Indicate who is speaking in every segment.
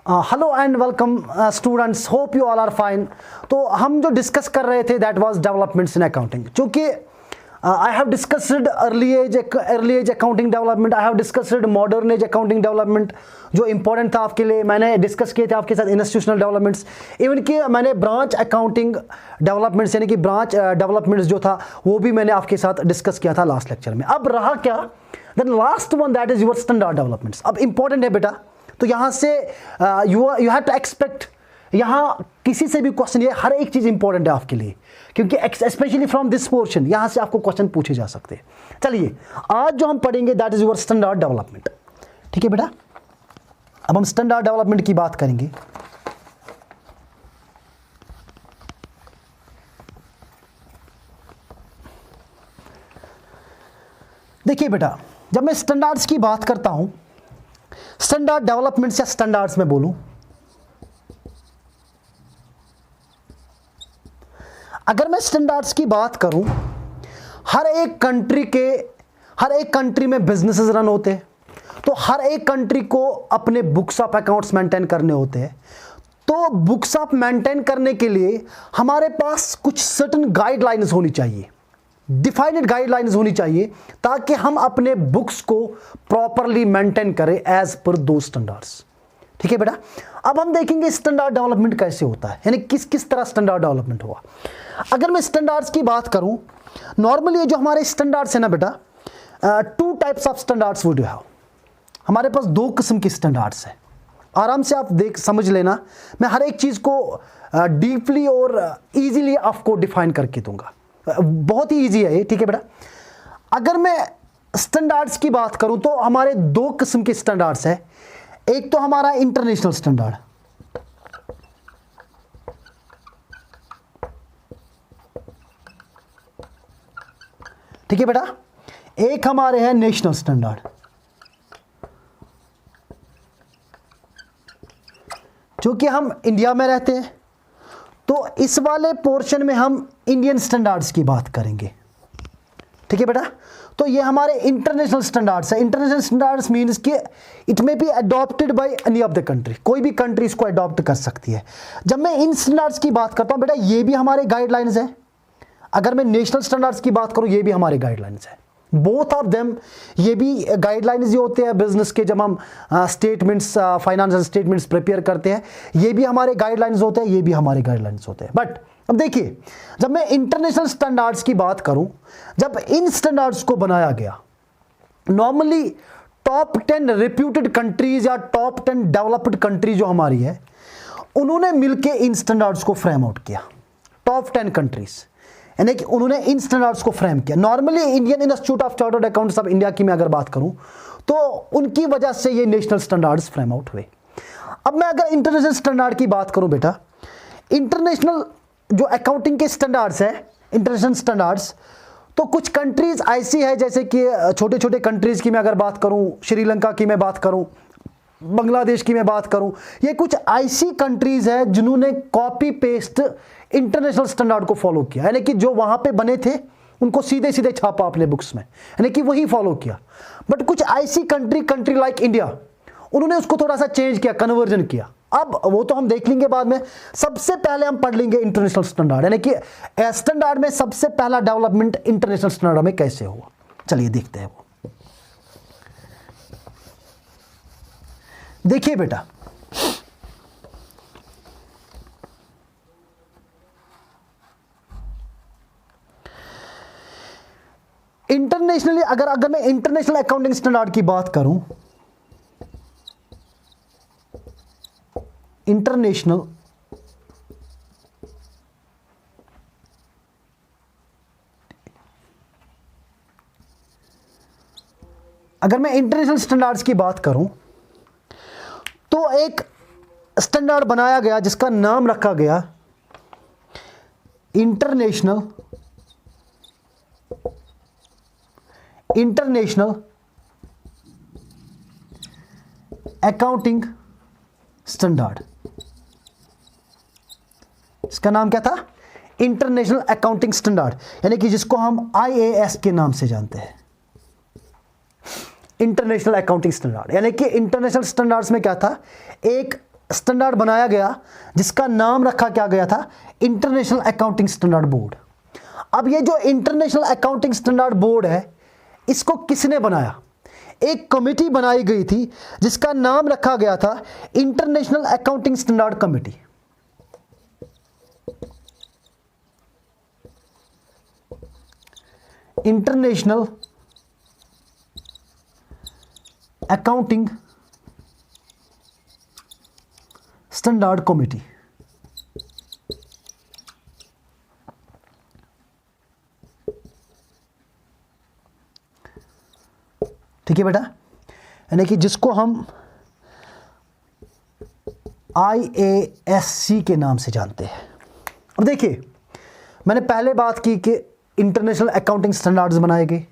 Speaker 1: Hello and welcome students, hope you all are fine. तो हम जो डिस्कस कर रहे थे that was developments in accounting. चूँकि I have discussed early age accounting development, I have discussed modern age accounting development जो important था आपके लिए। मैंने डिस्कस किए थे आपके साथ इंस्टीट्यूशनल डेवलपमेंट्स, इवन कि मैंने ब्रांच अकाउंटिंग डेवलपमेंट्स यानी कि ब्रांच डेवलपमेंट्स जो था वो भी मैंने आपके साथ डिस्कस किया था लास्ट लेक्चर में। अब रहा क्या, then last one that is your standard developments. अब इंपॉर्टेंट है बेटा, तो यहाँ से यू हैव टू एक्सपेक्ट, यहाँ किसी से भी क्वेश्चन, ये हर एक चीज़ इंपॉर्टेंट है आपके लिए, क्योंकि स्पेशली फ्रॉम दिस पोर्शन यहाँ से आपको क्वेश्चन पूछे जा सकते हैं। चलिए आज जो हम पढ़ेंगे that is your standard development. ठीक है बेटा, अब हम स्टैंडर्ड डेवलपमेंट की बात करेंगे। देखिए बेटा, जब मैं स्टैंडर्ड्स की बात करता हूं, स्टैंडर्ड डेवलपमेंट या स्टैंडर्ड्स में बोलूं, अगर मैं स्टैंडर्ड्स की बात करूं, हर एक कंट्री में बिजनेसेस रन होते हैं, तो हर एक कंट्री को अपने बुक्स ऑफ अकाउंट्स मेंटेन करने होते हैं। तो बुक्स ऑफ मेंटेन करने के लिए हमारे पास कुछ सर्टेन गाइडलाइंस होनी चाहिए, डिफाइंड गाइडलाइंस होनी चाहिए, ताकि हम अपने बुक्स को प्रॉपरली मेंटेन करें एज पर दो स्टैंडर्ड्स। ठीक है बेटा, अब हम देखेंगे स्टैंडर्ड डेवलपमेंट कैसे होता है, यानी किस किस तरह स्टैंडर्ड डेवलपमेंट हुआ। अगर मैं स्टैंडर्ड्स की बात करूं, नॉर्मली जो हमारे स्टैंडर्ड्स है ना बेटा, two types of standards would you have. हमारे पास दो किस्म के स्टैंडर्ड्स हैं, आराम से आप समझ लेना। मैं हर एक चीज़ को डीपली और ईजीली आपको डिफाइन करके दूंगा, बहुत ही ईजी है ये। ठीक है बेटा, अगर मैं स्टैंडर्ड्स की बात करूं तो हमारे दो किस्म के स्टैंडर्ड्स हैं। एक तो हमारा इंटरनेशनल स्टैंडर्ड, ठीक है बेटा, एक हमारे हैं नेशनल स्टैंडर्ड। क्योंकि हम इंडिया में रहते हैं तो इस वाले पोर्शन में हम इंडियन स्टैंडर्ड्स की बात करेंगे। ठीक है बेटा, तो ये हमारे इंटरनेशनल स्टैंडर्ड्स है। इंटरनेशनल स्टैंडर्ड्स मींस कि it may be adopted by any of the country, कोई भी कंट्री इसको अडॉप्ट कर सकती है। जब मैं इन स्टैंडर्ड्स की बात करता हूं बेटा, ये भी हमारे गाइडलाइंस है। अगर मैं नेशनल स्टैंडर्ड्स की बात करूं, ये भी हमारे गाइडलाइंस है, बोथ ऑफ देम। ये भी गाइडलाइंस जो होते हैं बिजनेस के, जब हम स्टेटमेंट्स, फाइनेंशियल स्टेटमेंट्स प्रिपेयर करते हैं, ये भी हमारे गाइडलाइंस होते हैं, ये भी हमारे गाइडलाइंस होते हैं। बट अब देखिए, जब मैं इंटरनेशनल स्टैंडर्ड्स की बात करूं, जब इन स्टैंडर्ड्स को बनाया गया, नॉर्मली टॉप 10 रेप्यूटेड कंट्रीज या टॉप 10 डेवलप्ड कंट्री जो हमारी है, उन्होंने मिलकर इन स्टैंडर्ड्स को फ्रेम आउट किया। टॉप 10 कंट्रीज, यानी कि उन्होंने इन स्टैंडर्ड्स को फ्रेम किया। Normally Indian institute of chartered accountants of India की मैं अगर बात करूं, तो उनकी वजह से ये नेशनल स्टैंडर्ड्स फ्रेम आउट हुए। अब मैं अगर इंटरनेशनल स्टैंडर्ड की बात करूं बेटा, इंटरनेशनल जो अकाउंटिंग के स्टैंडर्ड्स हैं, इंटरनेशनल स्टैंडर्ड्स, तो कुछ कंट्रीज ऐसी है, जैसे कि छोटे छोटे कंट्रीज की मैं अगर बात करूं, श्रीलंका की मैं बात करूं, बांग्लादेश की मैं बात करूं, ये कुछ ऐसी कंट्रीज है जिन्होंने कॉपी पेस्ट इंटरनेशनल स्टैंडर्ड को फॉलो किया, यानी कि जो वहां पे बने थे उनको सीधे सीधे छापा अपने बुक्स में, यानी कि वही फॉलो किया। बट कुछ ऐसी कंट्री लाइक इंडिया, उन्होंने उसको थोड़ा सा चेंज किया, कन्वर्जन किया। अब वो तो हम देख लेंगे बाद में। सबसे पहले हम पढ़ लेंगे इंटरनेशनल स्टैंडर्ड, यानी कि स्टैंडर्ड में सबसे पहला डेवलपमेंट इंटरनेशनल स्टैंडर्ड में कैसे हुआ। चलिए देखते हैं वो। देखिए बेटा, इंटरनेशनली अगर मैं इंटरनेशनल अकाउंटिंग स्टैंडर्ड की बात करूं, इंटरनेशनल अगर मैं इंटरनेशनल स्टैंडर्ड्स की बात करूं, तो एक स्टैंडर्ड बनाया गया जिसका नाम रखा गया इंटरनेशनल अकाउंटिंग स्टैंडर्ड। इसका नाम क्या था? इंटरनेशनल अकाउंटिंग स्टैंडर्ड, यानी कि जिसको हम IAS के नाम से जानते हैं, इंटरनेशनल अकाउंटिंग स्टैंडर्ड। यानी कि इंटरनेशनल स्टैंडर्ड्स में क्या था, एक स्टैंडर्ड बनाया गया जिसका नाम रखा क्या गया था, इंटरनेशनल अकाउंटिंग स्टैंडर्ड बोर्ड। अब ये जो इंटरनेशनल अकाउंटिंग स्टैंडर्ड बोर्ड है, इसको किसने बनाया? एक कमेटी बनाई गई थी जिसका नाम रखा गया था international accounting standard committee. International accounting standard committee. ठीक है बेटा, यानी कि जिसको हम IASC के नाम से जानते हैं। अब देखिए, मैंने पहले बात की कि इंटरनेशनल अकाउंटिंग स्टैंडर्ड्स बनाए गए।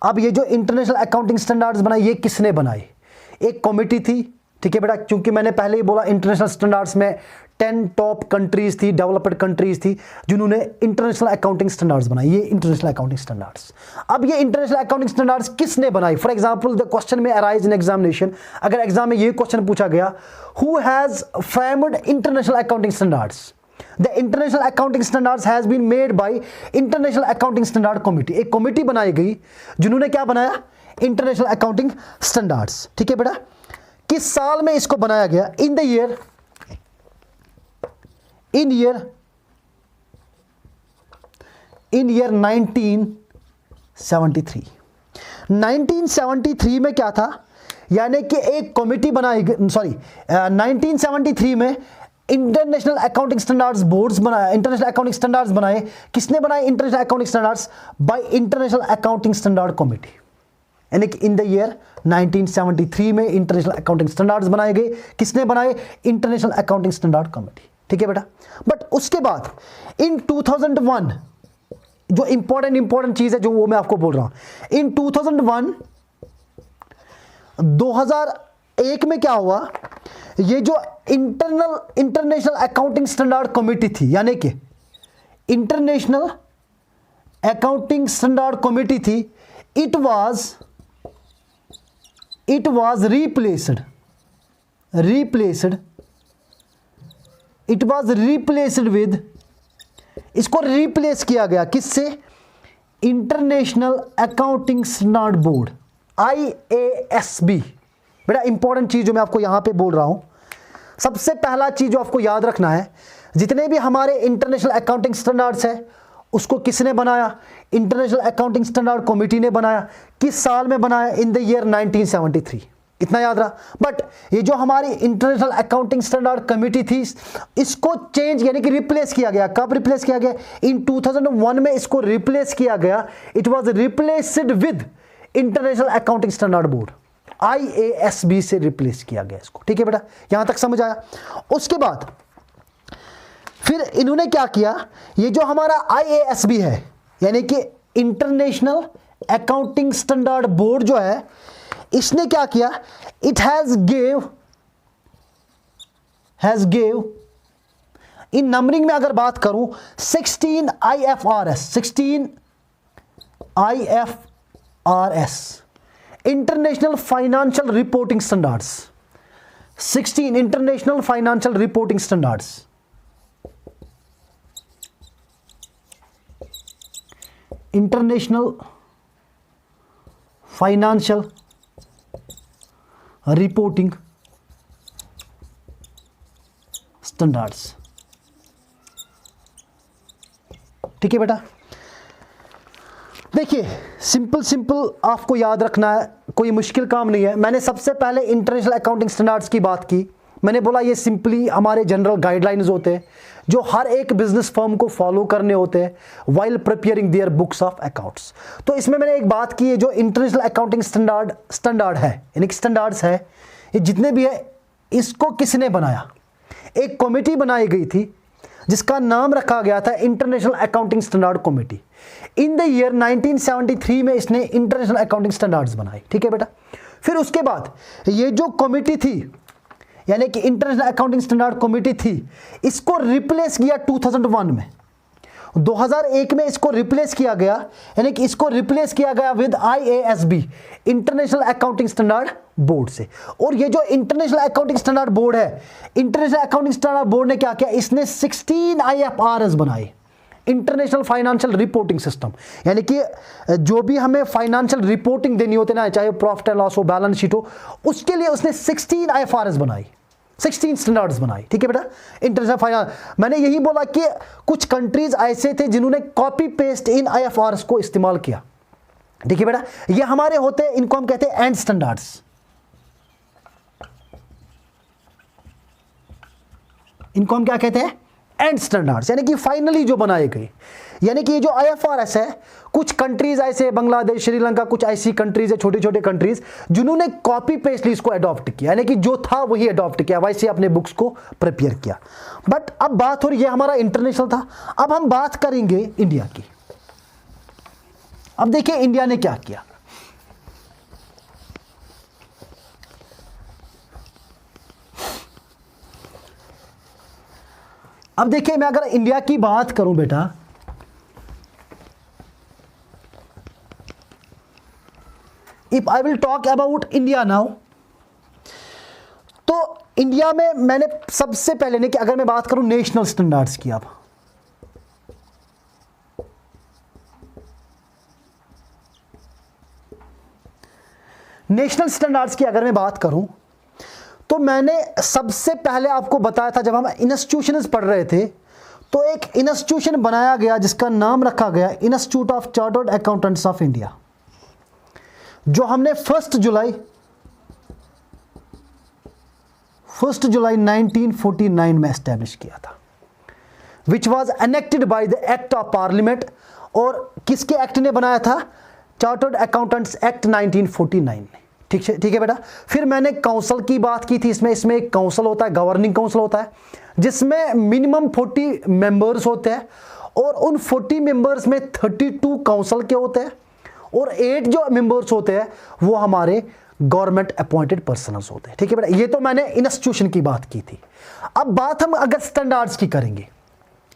Speaker 1: अब ये जो इंटरनेशनल अकाउंटिंग स्टैंडर्ड्स बनाए, ये किसने बनाए? एक कमेटी थी। ठीक है बेटा, क्योंकि मैंने पहले ही बोला इंटरनेशनल स्टैंडर्ड्स में 10 टॉप कंट्रीज थी, डेवलप्ड कंट्रीज थी जिन्होंने इंटरनेशनल अकाउंटिंग स्टैंडर्ड्स बनाई, ये इंटरनेशल अकाउंटिंग स्टैंडर्ड्स। अब ये इंटरनेशनल अकाउंटिंग स्टैंडर्ड्स किसने बनाई? फॉर एग्जांपल द क्वेश्चन में अराइज इन एग्जामिनेशन, अगर एग्जाम में ये क्वेश्चन पूछा गया, who has framed international accounting standards? The international accounting standards has been made by international accounting standard committee. एक कमेटी बनाई गई जिन्होंने क्या बनाया? International accounting standards. ठीक है बेटा, किस साल में इसको बनाया गया? In the year 1973। 1973 में क्या था, यानी कि एक कमेटी बनाई गई, सॉरी 1973 में इंटरनेशनल अकाउंटिंग स्टैंडर्ड्स बोर्ड्स बनाए, इंटरनेशनल अकाउंटिंग स्टैंडर्ड्स बनाए। किसने बनाए international accounting standards? Bye international accounting standard committee. यानी कि इन द ईयर 1973 में इंटरनेशनल अकाउंटिंग स्टैंडर्ड्स बनाए गए। किसने बनाए? International accounting standard committee. ठीक है बेटा, बट उसके बाद इन 2001 जो इंपॉर्टेंट चीज है, जो वो मैं आपको बोल रहा हूं, इन 2001 में क्या हुआ, ये जो इंटरनेशनल अकाउंटिंग स्टैंडर्ड कमेटी थी, यानी कि इंटरनेशनल अकाउंटिंग स्टैंडर्ड कमेटी थी, इट was replaced with, इसको रिप्लेस किया गया किससे? International accounting standard board, IASB। बेटा इंपॉर्टेंट चीज जो मैं आपको यहां पे बोल रहा हूं, सबसे पहला चीज जो आपको याद रखना है, जितने भी हमारे इंटरनेशनल अकाउंटिंग स्टैंडर्ड्स है, उसको किसने बनाया? इंटरनेशनल अकाउंटिंग स्टैंडर्ड कमेटी ने बनाया। किस साल में बनाया? In the year 1973। इतना याद रहा। बट ये जो हमारी इंटरनेशनल अकाउंटिंग स्टैंडर्ड कमेटी थी, इसको चेंज यानी कि रिप्लेस किया गया। कब रिप्लेस किया गया? इन 2001 में इसको रिप्लेस किया गया। It was replaced with international accounting standard board, IASB से रिप्लेस किया गया इसको। ठीक है बेटा, यहां तक समझ आया? उसके बाद फिर इन्होंने क्या किया, ये जो हमारा IASB है, यानी कि इंटरनेशनल अकाउंटिंग स्टैंडर्ड बोर्ड जो है, इसने क्या किया? It has gave in numbering में अगर बात करूं 16 IFRS international financial reporting standards, 16 international financial reporting standards. International financial reporting standards. ठीक है बेटा, देखिए सिंपल आपको याद रखना है, कोई मुश्किल काम नहीं है। मैंने सबसे पहले इंटरनेशनल अकाउंटिंग स्टैंडर्ड्स की बात की। मैंने बोला ये सिंपली हमारे जनरल गाइडलाइंस होते हैं जो हर एक बिजनेस फर्म को फॉलो करने होते हैं while preparing their books of accounts. तो इसमें मैंने एक बात की है, जो इंटरनेशनल अकाउंटिंग स्टैंडर्ड है, यानी कि स्टैंडर्ड्स है, ये जितने भी है, इसको किसने बनाया? एक कमेटी बनाई गई थी जिसका नाम रखा गया था international accounting standard committee. In the year 1973 में इसने इंटरनेशनल अकाउंटिंग स्टैंडर्ड्स बनाए। ठीक है बेटा, फिर उसके बाद ये जो कमेटी थी, यानी कि इंटरनेशनल अकाउंटिंग स्टैंडर्ड कमेटी थी, इसको रिप्लेस किया 2001 में। 2001 में इसको रिप्लेस किया गया, यानी कि इसको रिप्लेस किया गया with IASB, international accounting standard board से। और ये जो इंटरनेशनल अकाउंटिंग स्टैंडर्ड बोर्ड है, इंटरनेशनल अकाउंटिंग स्टैंडर्ड बोर्ड ने क्या किया, इसने 16 IFRS बनाए, इंटरनेशनल फाइनेंशियल रिपोर्टिंग सिस्टम। यानी कि जो भी हमें फाइनेंशियल रिपोर्टिंग देनी होती है ना, चाहे प्रॉफिट एंड लॉस हो, बैलेंस शीट हो, उसके लिए उसने 16 IFRS बनाई, 16 स्टैंडर्ड्स बनाई। ठीक है बेटा, इंटरनेशनल फाइनेंस। मैंने यही बोला कि कुछ कंट्रीज ऐसे थे जिन्होंने कॉपी पेस्ट इन IFRS को इस्तेमाल किया। ठीक है बेटा, ये हमारे होते हैं, इनको हम कहते हैं एंड स्टैंडर्ड्स। इनको हम क्या कहते हैं, एंड स्टैंडर्ड्स, यानी कि फाइनली जो बनाए गए। यानी कि ये जो IFRS है, कुछ कंट्रीज ऐसे, बांग्लादेश, श्रीलंका, कुछ ऐसी कंट्रीज है, छोटे छोटे कंट्रीज, जिन्होंने कॉपी पेस्टली इसको अडॉप्ट किया, यानी कि जो था वही अडॉप्ट किया, वैसे अपने बुक्स को प्रिपेयर किया। बट अब बात हो रही है, हमारा इंटरनेशनल था, अब हम बात करेंगे इंडिया की। अब देखिए इंडिया ने क्या किया। अब देखिए, मैं अगर इंडिया की बात करूं बेटा, if I will talk about India now, तो इंडिया में मैंने सबसे पहले ने कि अगर मैं बात करूं नेशनल स्टैंडर्ड्स की, अब नेशनल स्टैंडर्ड्स की अगर मैं बात करूं, तो मैंने सबसे पहले आपको बताया था, जब हम इंस्टीट्यूशंस पढ़ रहे थे, तो एक इंस्टीट्यूशन बनाया गया जिसका नाम रखा गया institute of chartered accountants of India, जो हमने 1 जुलाई 1949 में एस्टैब्लिश किया था, which was enacted by the act of parliament. और किसके एक्ट ने बनाया था, चार्टर्ड अकाउंटेंट्स एक्ट 1949 ने। ठीक है बेटा। फिर मैंने काउंसिल की बात की थी, इसमें एक काउंसिल होता है, गवर्निंग काउंसिल होता है, जिसमें मिनिमम 40 मेंबर्स होते हैं, और उन 40 मेंबर्स में 32 काउंसिल के होते हैं, और 8 जो मेंबर्स होते हैं वो हमारे गवर्नमेंट अपॉइंटेड पर्सनल्स होते हैं। ठीक है बेटा, ये तो मैंने इंस्टीट्यूशन की बात की थी। अब बात हम अगर स्टैंडर्ड्स की करेंगे,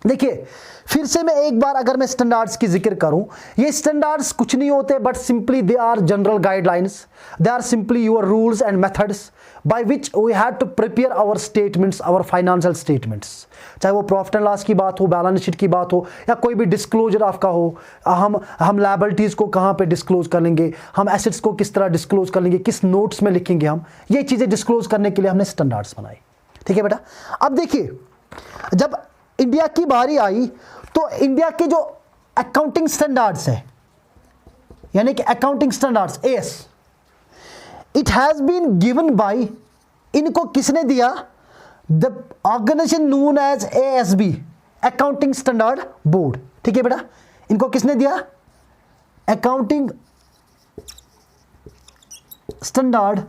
Speaker 1: देखिए फिर से मैं एक बार अगर मैं स्टैंडर्ड्स की जिक्र करूं, ये स्टैंडर्ड्स कुछ नहीं होते, but simply they are general guidelines, they are simply your rules and methods by which we have to prepare our statements, our financial statements, चाहे वो प्रॉफिट एंड लॉस की बात हो, बैलेंस शीट की बात हो, या कोई भी डिस्क्लोजर आपका हो, हम लायबिलिटीज को कहाँ पे डिस्क्लोज कर लेंगे, हम एसेट्स को किस तरह डिस्क्लोज कर लेंगे, किस नोट्स में लिखेंगे, हम ये चीज़ें डिस्क्लोज करने के लिए हमने स्टैंडर्ड्स बनाए। ठीक है बेटा। अब देखिए, जब इंडिया की बारी आई, तो इंडिया के जो अकाउंटिंग स्टैंडर्ड्स है, यानी कि accounting standards AS, it has been given by, इनको किसने दिया, the organisation known as ASB, accounting standard board. ठीक है बेटा, इनको किसने दिया, accounting standard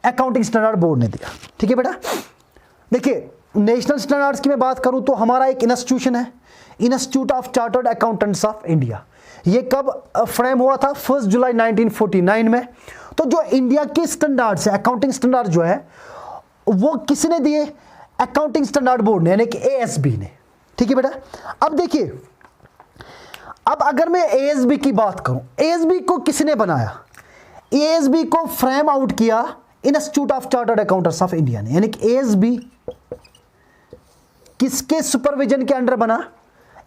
Speaker 1: accounting standard board ने दिया। ठीक है बेटा। देखिए नेशनल स्टैंडर्ड्स की मैं बात करूं, तो हमारा एक इंस्टीट्यूशन है, institute of chartered accountants of India. ये कब फ्रेम हुआ था, 1 जुलाई 1949 में। तो जो इंडिया के स्टैंडर्ड्स है, अकाउंटिंग स्टैंडर्ड जो है, वो किसने दिए, अकाउंटिंग स्टैंडर्ड बोर्ड ने, यानी कि ASB ने। ठीक है बेटा। अब देखिए, अब अगर मैं ASB की बात करूं, ASB को किसने बनाया, ASB को फ्रेम आउट किया institute of chartered accountants of India ने, यानी कि ASB किसके सुपरविजन के अंडर बना,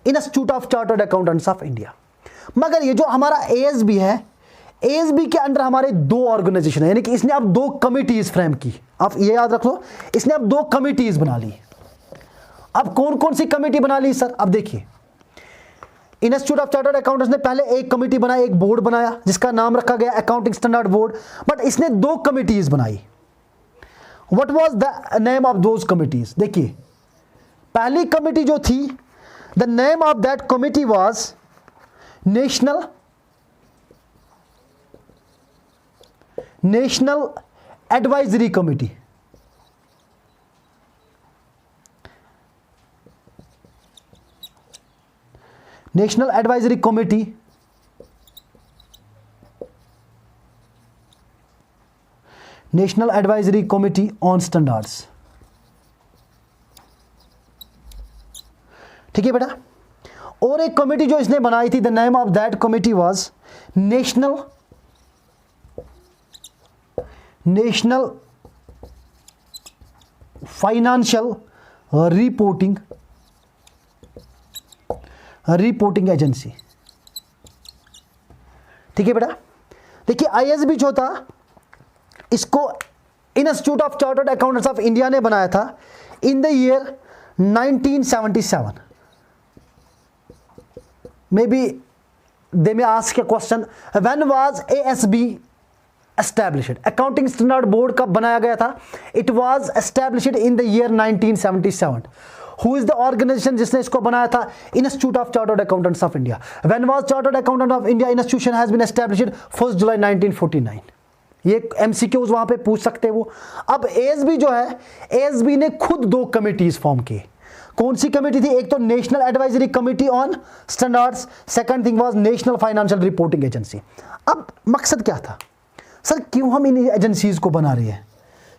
Speaker 1: institute of chartered accountants of India. मगर ये जो हमारा ASB है, ASB के अंडर हमारे 2 ऑर्गेनाइजेशन है, यानी कि इसने अब 2 कमिटीज फ्रेम की। आप ये याद रख लो, इसने अब 2 कमिटीज बना ली। अब कौन कौन सी कमिटी बना ली सर, अब देखिए, इंस्टीट्यूट ऑफ चार्टर्ड अकाउंटेंट्स ने पहले एक कमेटी बनाई, एक बोर्ड बनाया जिसका नाम रखा गया अकाउंटिंग स्टैंडर्ड बोर्ड, बट इसने 2 कमिटीज बनाई। What was the name of those committees, देखिए पहली कमिटी जो थी, the name of that committee was national advisory committee. National advisory committee national advisory committee on standards. ठीक है बेटा। और एक कमेटी जो इसने बनाई थी, the name of that committee was national financial reporting agency. ठीक है बेटा। देखिए आईएसबी जो था, इसको institute of chartered accountants of India ने बनाया था in the year 1977। Maybe they may ask a question, when was ASB established? Accounting Standard Board कब बनाया गया था? It was established in the year 1977. Who is the organization जिसने इसको बनाया था? Institute of Chartered Accountants of India. When was Chartered Accountant of India institution has been established? 1st July 1949. ये MCQs वहां पे पूछ सकते हैं वो। अब ASB जो है, ASB ने खुद 2 कमिटीज फॉर्म की। कौन सी कमेटी थी? एक तो national advisory committee on standards, second thing was national financial reporting agency. अब मकसद क्या था सर, क्यों हम इन एजेंसीज को बना रहे हैं,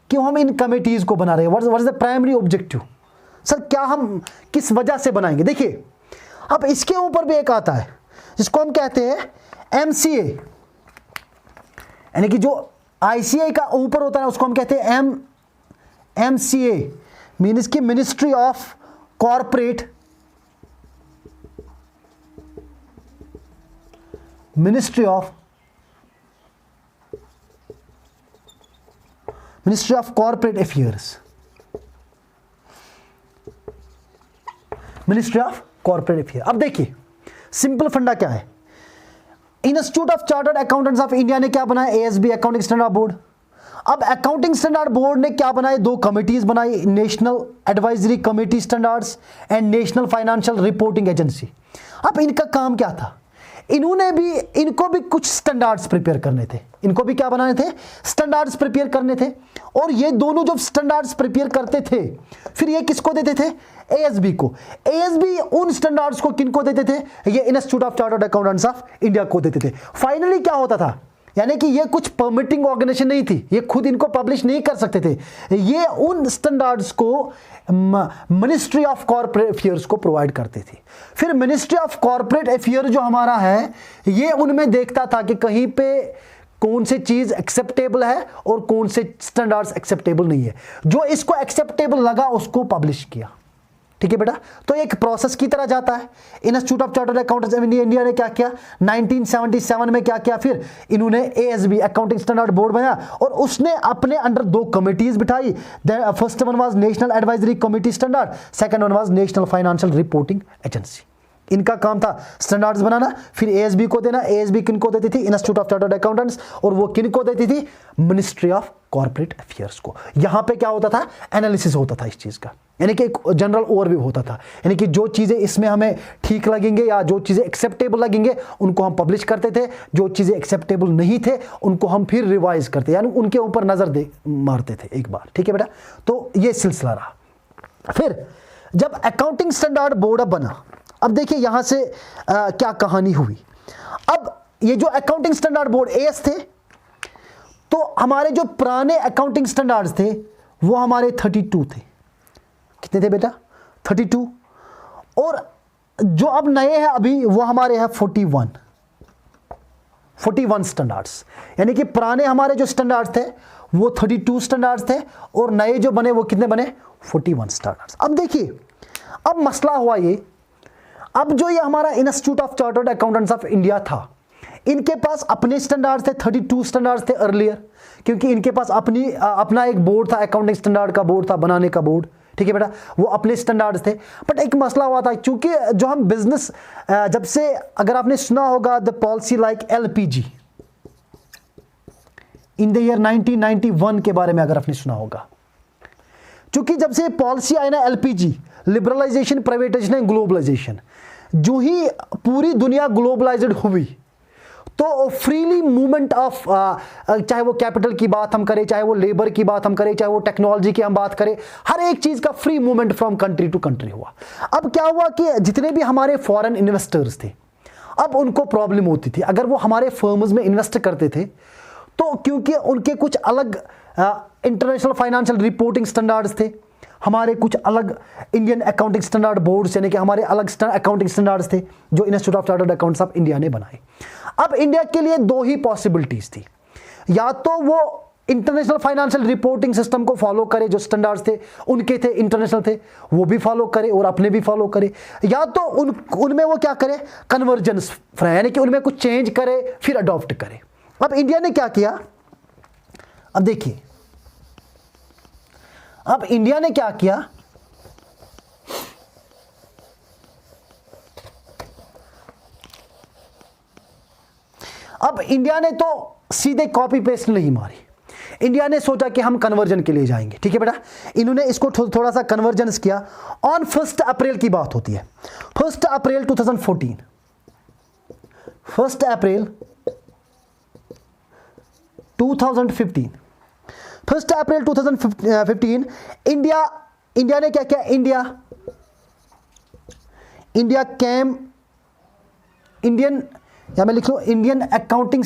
Speaker 1: क्यों हम इन कमेटीज को बना रहे हैं, what is the primary objective sir, क्या हम किस वजह से बनाएंगे? देखिए अब इसके ऊपर भी एक आता है जिसको हम कहते हैं MCA, यानी कि जो ICA का ऊपर होता है उसको हम कहते हैं MCA, मीन्स की ministry of corporate affairs, ministry of corporate affair. अब देखिए सिंपल फंडा क्या है, institute of chartered accountants of India ने क्या बनाया? ASB accounting standard board. अब अकाउंटिंग स्टैंडर्ड बोर्ड ने क्या बनाए? 2 कमिटीज बनाई, national advisory committee standards and national financial reporting agency. अब इनका काम क्या था? इनको भी कुछ स्टैंडर्ड्स प्रिपेयर करने थे, इनको भी क्या बनाने थे? स्टैंडर्ड्स प्रिपेयर करने थे। और ये दोनों जब स्टैंडर्ड्स प्रिपेयर करते थे, फिर ये किसको देते थे? ASB को। ASB उन स्टैंडर्ड्स को किनको देते थे? ये institute of chartered accountants of India को देते थे। फाइनली क्या होता था, यानी कि ये कुछ परमिटिंग ऑर्गेनाइजेशन नहीं थी, ये खुद इनको पब्लिश नहीं कर सकते थे, ये उन स्टैंडर्ड्स को मिनिस्ट्री ऑफ कॉर्पोरेट अफेयर्स को प्रोवाइड करती थी। फिर मिनिस्ट्री ऑफ कॉर्पोरेट अफेयर जो हमारा है, ये उनमें देखता था कि कहीं पे कौन सी चीज एक्सेप्टेबल है और कौन से स्टैंडर्ड्स एक्सेप्टेबल नहीं है। जो इसको एक्सेप्टेबल लगा उसको पब्लिश किया। ठीक है बेटा। तो एक प्रोसेस की तरह जाता है। Institute of chartered accountants of India ने क्या किया? 1977 में क्या किया? फिर इन्होंने ASB अकाउंटिंग स्टैंडर्ड बोर्ड बनाया और उसने अपने अंडर 2 कमिटीज बिठाई। First one was national advisory committee standard, second one was national financial reporting agency. इनका काम था स्टैंडर्ड्स बनाना, फिर ASB को देना। ASB किनको देती थी? Institute of chartered accountants. और वो किनको देती थी? मिनिस्ट्री ऑफ कॉर्पोरेट अफेयर्स को। यहां पे क्या होता था? एनालिसिस होता था इस चीज का, यानी कि एक जनरल ओवरव्यू होता था, यानी कि जो चीजें इसमें हमें ठीक लगेंगे या जो चीजें एक्सेप्टेबल लगेंगे उनको हम पब्लिश करते थे, जो चीजें एक्सेप्टेबल नहीं थे उनको हम फिर रिवाइज करते, यानी उनके ऊपर नजर मारते थे एक बार। ठीक है बेटा। तो ये सिलसिला रहा। फिर जब अकाउंटिंग स्टैंडर्ड बोर्ड बना, अब देखिए यहां से क्या कहानी हुई। अब ये जो अकाउंटिंग स्टैंडर्ड बोर्ड AS थे, तो हमारे जो पुराने अकाउंटिंग स्टैंडर्ड्स थे वो हमारे 32 थे। कितने थे बेटा? 32। और जो अब नए हैं अभी वो हमारे हैं 41 स्टैंडर्ड्स, यानी कि पुराने हमारे जो स्टैंडर्ड्स थे वो 32 स्टैंडर्ड्स थे और नए जो बने वो कितने बने? 41 स्टैंडर्ड्स। अब देखिए अब मसला हुआ ये, अब जो ये हमारा institute of chartered accountants of India था, इनके पास अपने स्टैंडर्ड्स थे, 32 स्टैंडर्ड्स थे अर्लियर, क्योंकि इनके पास अपना एक बोर्ड था, अकाउंटिंग स्टैंडर्ड का बोर्ड था, बनाने का बोर्ड। ठीक है बेटा। वो अपने स्टैंडर्ड्स थे। बट एक मसला हुआ था, क्योंकि जो हम बिजनेस जब से, अगर आपने सुना होगा the policy like LPG in the year 1991 के बारे में अगर आपने सुना होगा, क्योंकि जब से पॉलिसी आई ना LPG, liberalisation, privatisation and globalisation, जो ही पूरी दुनिया ग्लोबलाइज्ड हुई तो फ्रीली मूवमेंट ऑफ, चाहे वो कैपिटल की बात हम करें, चाहे वो लेबर की बात हम करें, चाहे वो टेक्नोलॉजी की हम बात करें, हर एक चीज का free movement from country to country हुआ। अब क्या हुआ कि जितने भी हमारे फॉरेन इन्वेस्टर्स थे, अब उनको प्रॉब्लम होती थी अगर वो हमारे फर्म्स में इन्वेस्ट करते थे, तो क्योंकि उनके कुछ अलग इंटरनेशनल फाइनेंशियल रिपोर्टिंग स्टैंडर्ड्स थे, हमारे कुछ अलग इंडियन अकाउंटिंग स्टैंडर्ड बोर्ड्स यानी कि हमारे अलग अकाउंटिंग स्टैंडर्ड्स थे जो institute of chartered accountants of India ने बनाए। अब इंडिया के लिए दो ही पॉसिबिलिटीज थी, या तो वो इंटरनेशनल फाइनेंशियल रिपोर्टिंग सिस्टम को फॉलो करे, जो स्टैंडर्ड्स थे उनके थे, इंटरनेशनल थे, वो भी फॉलो करे और अपने भी फॉलो करे, या तो उनमें वो क्या करे, कन्वर्जेंस यानी कि उनमें कुछ चेंज करे फिर अडॉप्ट करे। अब इंडिया ने क्या किया, अब देखिए, अब इंडिया ने क्या किया, अब इंडिया ने तो सीधे कॉपी पेस्ट नहीं मारी, इंडिया ने सोचा कि हम कन्वर्जन के लिए जाएंगे। ठीक है बेटा, इन्होंने इसको थोड़ा सा कन्वर्जेंस किया। ऑन 1 अप्रैल की बात होती है, 1 अप्रैल 2014, 1 अप्रैल 2015, 1 अप्रैल 2015 इंडिया ने क्या किया, इंडिया कैम इंडियन, या मैं लिख लूं Indian accounting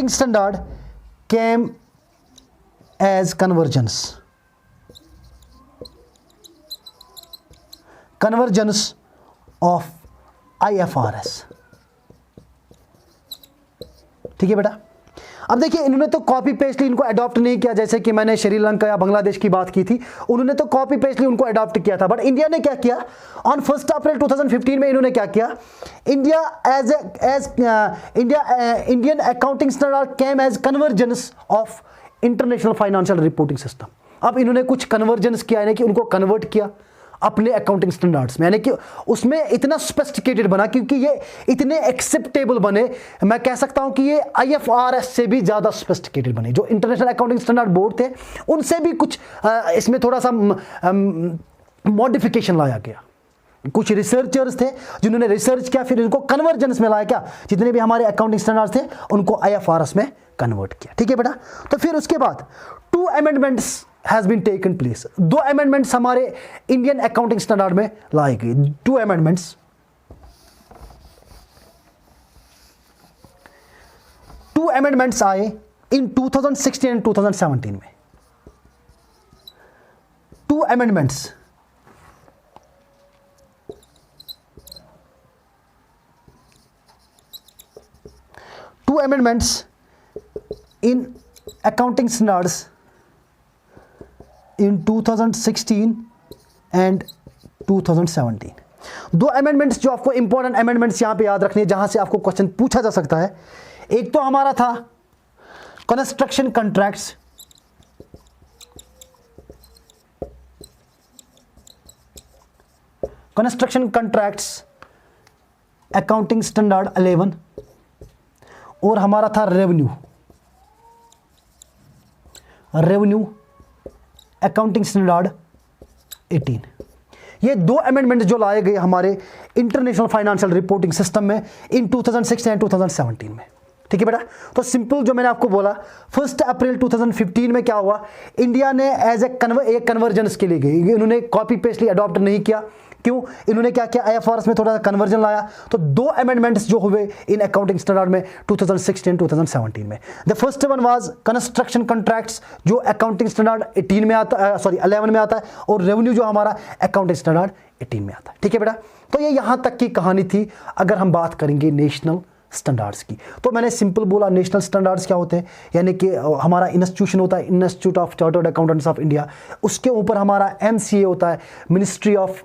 Speaker 1: standard came as convergence of IFRS। ठीक है बेटा, अब देखिए इन्होंने तो कॉपी पेस्टली इनको अडॉप्ट नहीं किया, जैसे कि मैंने श्रीलंका या बांग्लादेश की बात की थी, उन्होंने तो कॉपी पेस्टली उनको अडॉप्ट किया था, बट इंडिया ने क्या किया, ऑन 1 अप्रैल 2015 में इन्होंने क्या किया, Indian accounting standard came as convergence of international financial reporting system. अब इन्होंने कुछ कन्वर्जेंस किया, यानी कि उनको कन्वर्ट किया अपने अकाउंटिंग स्टैंडर्ड्स में, यानी कि उसमें इतना सोफिस्टिकेटेड बना, क्योंकि ये इतने एक्सेप्टेबल बने, मैं कह सकता हूं कि ये IFRS से भी ज़्यादा सोफिस्टिकेटेड बने। जो इंटरनेशनल अकाउंटिंग स्टैंडर्ड बोर्ड थे उनसे भी कुछ इसमें थोड़ा सा मॉडिफिकेशन लाया गया। कुछ रिसर्चर्स थे जिन्होंने रिसर्च किया, फिर इनको कन्वर्जेंस में लाया, क्या जितने भी हमारे अकाउंटिंग स्टैंडर्ड्स थे उनको IFRS में कन्वर्ट किया। ठीक है बेटा, तो फिर उसके बाद 2 amendments has been taken place, 2 amendments हमारे इंडियन अकाउंटिंग स्टैंडर्ड में लाई गई। 2 अमेंडमेंट्स, 2 अमेंडमेंट्स आए इन 2016 एंड 2017 में। 2 amendments, in accounting standards in 2016 and 2017। 2 amendments जो आपको इंपॉर्टेंट अमेंडमेंट्स यहां पे याद रखनी है, जहां से आपको क्वेश्चन पूछा जा सकता है। एक तो हमारा था कंस्ट्रक्शन कॉन्ट्रैक्ट्स, अकाउंटिंग स्टैंडर्ड 11, और हमारा था रेवेन्यू अकाउंटिंग स्टैंडर्ड 18। ये 2 अमेंडमेंट जो लाए गए हमारे इंटरनेशनल फाइनेंशियल रिपोर्टिंग सिस्टम में इन 2016 एंड 2017 में। ठीक है बेटा, तो सिंपल जो मैंने आपको बोला, 1 अप्रैल 2015 में क्या हुआ, इंडिया ने एज ए कन्वर्जेंस के लिए गई, इन्होंने कॉपी पेस्टली अडॉप्ट नहीं किया। क्यों, इन्होंने क्या किया, IFRS में थोड़ा सा कन्वर्जन लाया। तो 2 अमेंडमेंट्स जो हुए इन अकाउंटिंग स्टैंडर्ड में 2016 2017 में। The first one was construction contracts, जो अकाउंटिंग स्टैंडर्ड 18 में आता है, 11 में आता है, और रेवेन्यू जो हमारा अकाउंटिंग स्टैंडर्ड 18 में आता है। ठीक है बेटा, तो ये यहां तक की कहानी थी। अगर हम बात करेंगे नेशनल स्टैंडर्ड्स की, तो मैंने सिंपल बोला नेशनल स्टैंडर्ड्स क्या होते हैं, यानी कि हमारा इंस्टीट्यूशन होता है institute of chartered accountants of India, उसके ऊपर हमारा MCA होता है, मिनिस्ट्री ऑफ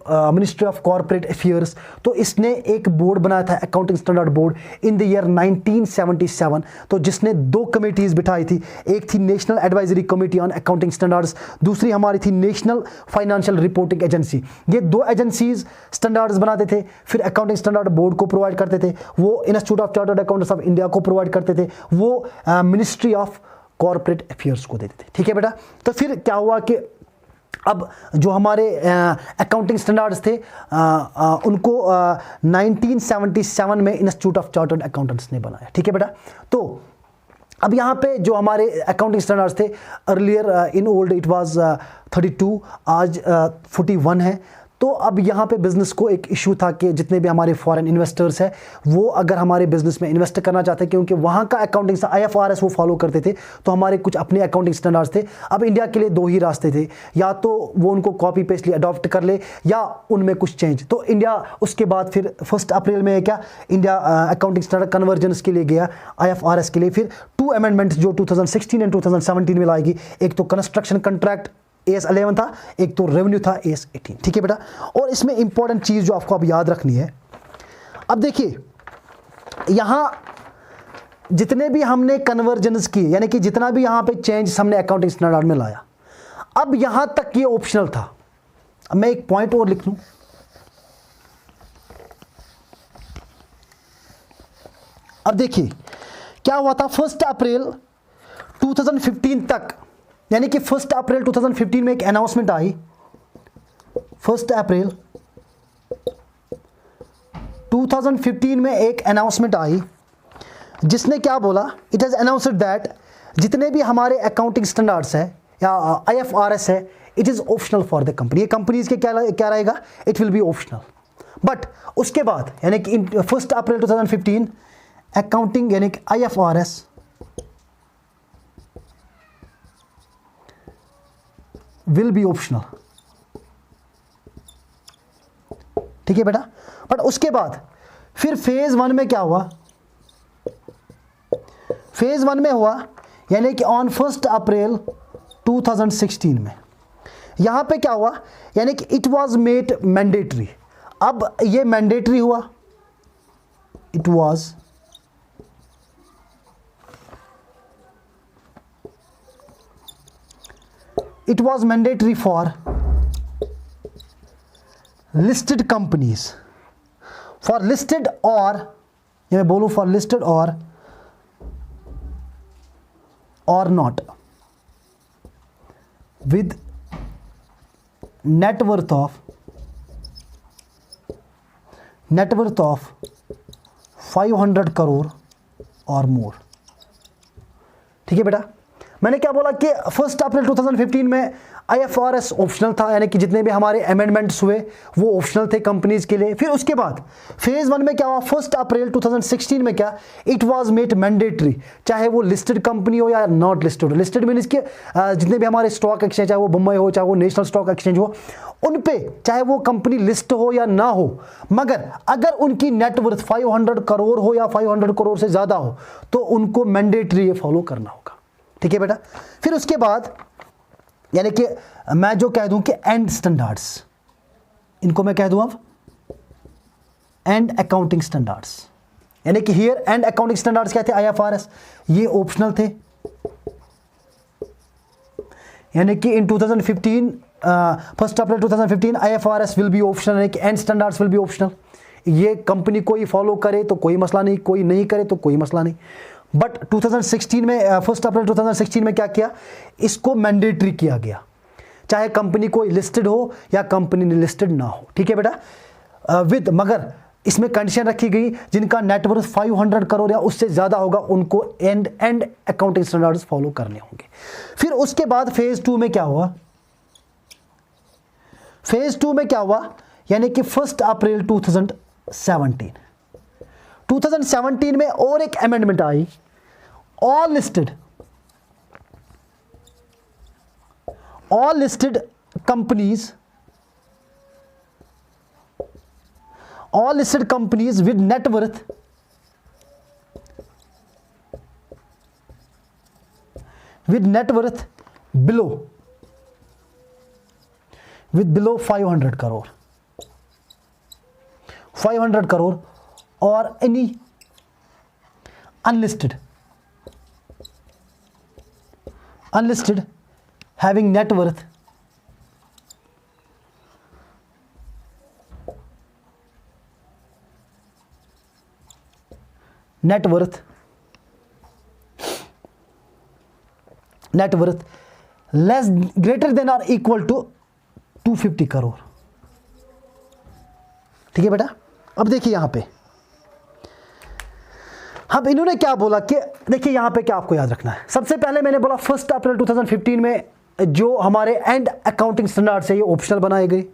Speaker 1: कॉर्पोरेट अफेयर्स। तो इसने एक बोर्ड बनाया था, accounting standard board, in the year 1977। तो जिसने 2 कमेटीज बिठाई थी, एक थी national advisory committee on accounting standards, दूसरी हमारी थी नेशनल फाइनेंशियल रिपोर्टिंग एजेंसी। ये 2 एजेंसीज स्टैंडर्ड्स बनाते थे, फिर अकाउंटिंग स्टैंडर्ड बोर्ड को प्रोवाइड करते थे, वो institute of chartered accountants of India को प्रोवाइड करते थे, वो मिनिस्ट्री ऑफ कॉर्पोरेट अफेयर्स को देते थे। ठीक है बेटा, तो फिर क्या हुआ कि अब जो हमारे अकाउंटिंग स्टैंडर्ड्स थे उनको 1977 में इंस्टीट्यूट ऑफ चार्टर्ड अकाउंटेंट्स ने बनाया। ठीक है बेटा, तो अब यहाँ पे जो हमारे अकाउंटिंग स्टैंडर्ड्स थे, earlier in old it was 32, आज 41 है। तो अब यहाँ पे बिज़नेस को एक इशू था कि जितने भी हमारे फॉरेन इन्वेस्टर्स हैं वो अगर हमारे बिज़नेस में इन्वेस्ट करना चाहते हैं, क्योंकि वहाँ का अकाउंटिंग IFRS वो फॉलो करते थे, तो हमारे कुछ अपने अकाउंटिंग स्टैंडर्ड्स थे। अब इंडिया के लिए दो ही रास्ते थे, या तो वो उनको कॉपी पेस्टली अडॉप्ट कर ले या उनमें कुछ चेंज। तो इंडिया उसके बाद फिर 1 अप्रैल में क्या इंडिया अकाउंटिंग स्टैंडर्ड कन्वर्जेंस के लिए गया IFRS के लिए। फिर 2 अमेंडमेंट्स जो 2016 एंड 2017 में लाएगी, एक तो कंस्ट्रक्शन कॉन्ट्रैक्ट AS 11 था, एक तो रेवेन्यू था AS 18। ठीक है बेटा, और इसमें इंपॉर्टेंट चीज़ जो आपको अब याद रखनी है, अब देखिए यहाँ जितने भी हमने कन्वर्जेंस किए, यानी कि जितना भी यहाँ पे चेंज हमने अकाउंटिंग स्टैंडर्ड में लाया, अब यहाँ तक ये ऑप्शनल था। अब मैं एक पॉइंट और लिख लूँ, अब देखिए क्या हुआ था 1 अप्रैल 2015 तक, यानी कि 1 अप्रैल 2015 में एक अनाउंसमेंट आई। 1 अप्रैल 2015 में एक अनाउंसमेंट आई जिसने क्या बोला, इट हैज़ अनाउंस्ड दैट जितने भी हमारे अकाउंटिंग स्टैंडर्ड्स है या IFRS है, it is optional for the company. ये कंपनीज के क्या रहेगा, it will be optional. But उसके बाद यानी कि 1 अप्रैल 2015 अकाउंटिंग यानी कि IFRS विल बी ऑप्शनल। ठीक है बेटा, बट उसके बाद फिर फेज 1 में क्या हुआ, फेज 1 में हुआ यानी कि ऑन 1 अप्रैल 2016 में यहां पे क्या हुआ, यानी कि इट वाज मेड मैंडेटरी। अब ये मैंडेटरी हुआ, it was mandatory for listed companies, for listed और, ये मैं बोलूं फॉर लिस्टेड और not with net worth of 500 crore और मोर। ठीक है बेटा, मैंने क्या बोला कि 1 अप्रैल 2015 में IFRS ऑप्शनल था, यानी कि जितने भी हमारे अमेंडमेंट्स हुए वो ऑप्शनल थे कंपनीज के लिए। फिर उसके बाद फेज 1 में क्या हुआ, 1 अप्रैल 2016 में क्या, इट वाज मेड मैंडेटरी, चाहे वो लिस्टेड कंपनी हो या नॉट लिस्टेड हो। लिस्टेड मीन्स के जितने भी हमारे स्टॉक एक्सचेंज, चाहे वो बम्बई हो चाहे वो नेशनल स्टॉक एक्सचेंज हो, उन पे चाहे वो कंपनी लिस्ट हो या ना हो, मगर अगर उनकी नेटवर्थ 500 करोड़ हो या 500 करोड़ से ज़्यादा हो तो उनको मैंडेटरी फॉलो करना होगा। ठीक है बेटा, फिर उसके बाद यानी कि मैं जो कह दूं कि एंड स्टैंडर्ड्स, इनको मैं कह दूं अब एंड अकाउंटिंग स्टैंडर्ड्स, यानी कि हियर एंड अकाउंटिंग स्टैंडर्ड्स क्या थे, IFRS, ये ऑप्शनल थे। यानी कि इन 2015 1 अप्रैल 2015 IFRS विल बी ऑप्शनल, यानी कि and standards will be optional. ये कंपनी कोई फॉलो करे तो कोई मसला नहीं, कोई नहीं करे तो कोई मसला नहीं। बट 2016 में 1 अप्रैल 2016 में क्या किया, इसको मैंडेटरी किया गया, चाहे कंपनी कोई लिस्टेड हो या कंपनी लिस्टेड ना हो। ठीक है बेटा, विद, मगर इसमें कंडीशन रखी गई जिनका नेटवर्थ 500 करोड़ या उससे ज़्यादा होगा उनको एंड अकाउंटिंग स्टैंडर्ड्स फॉलो करने होंगे। फिर उसके बाद फेज 2 में क्या हुआ, फेज 2 में क्या हुआ, यानी कि 1 अप्रैल 2017 में और एक अमेंडमेंट आई, all listed companies with net बिलो 500 करोड़ और any unlisted having net worth less greater than or equal to 250 crore. ठीक है बेटा, अब देखिए यहां पे अब इन्होंने क्या बोला कि देखिए यहां पे क्या आपको याद रखना है। सबसे पहले मैंने बोला 1 अप्रैल 2015 में जो हमारे एंड अकाउंटिंग स्टैंडर्ड्स है ये ऑप्शनल बनाए गए।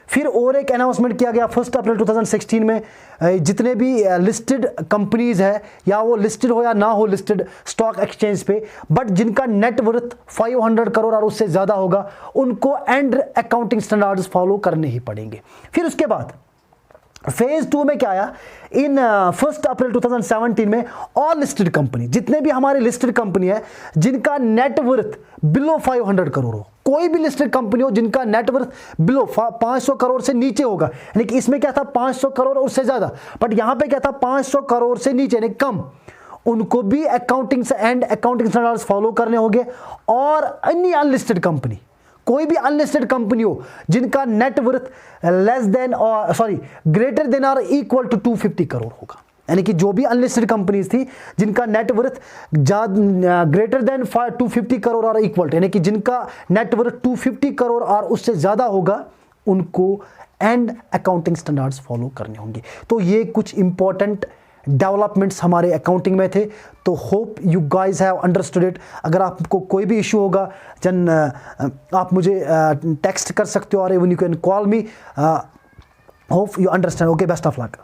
Speaker 1: फिर और एक अनाउंसमेंट किया गया 1 अप्रैल 2016 में, जितने भी लिस्टेड कंपनीज है, या वो लिस्टेड हो या ना हो लिस्टेड स्टॉक एक्सचेंज पे, बट जिनका नेटवर्थ 500 करोड़ और उससे ज़्यादा होगा, उनको एंड अकाउंटिंग स्टैंडर्ड्स फॉलो करने ही पड़ेंगे। फिर उसके बाद फेज 2 में क्या आया, इन 1 अप्रैल 2017 में ऑल लिस्टेड कंपनी, जितने भी हमारे लिस्टेड कंपनी है जिनका नेटवर्थ बिलो 500 करोड़ हो, कोई भी लिस्टेड कंपनी हो जिनका नेटवर्थ बिलो 500 करोड़ से नीचे होगा, यानी कि इसमें क्या था 500 करोड़ और उससे ज़्यादा, बट यहाँ पे क्या था 500 करोड़ से नीचे यानी कम, उनको भी accounting and accounting standards follow करने होंगे। और अन्य अनलिस्टेड कंपनी, कोई भी अनलिस्टेड कंपनी हो जिनका नेटवर्थ लेस देन और ग्रेटर देन और इक्वल टू 250 करोड़ होगा, यानी कि जो भी अनलिस्टेड कंपनीज थी जिनका नेटवर्थ ग्रेटर देन 250 करोड़ और इक्वल, यानी कि जिनका नेटवर्थ 250 करोड़ और उससे ज़्यादा होगा, उनको एंड अकाउंटिंग स्टैंडर्ड्स फॉलो करने होंगे। तो ये कुछ इंपॉर्टेंट डेवलपमेंट्स हमारे अकाउंटिंग में थे। तो hope you guys have understood it. अगर आपको कोई भी इशू होगा जन आप मुझे टेक्स्ट कर सकते हो और even you can call me. Hope you understand. Okay, best of luck.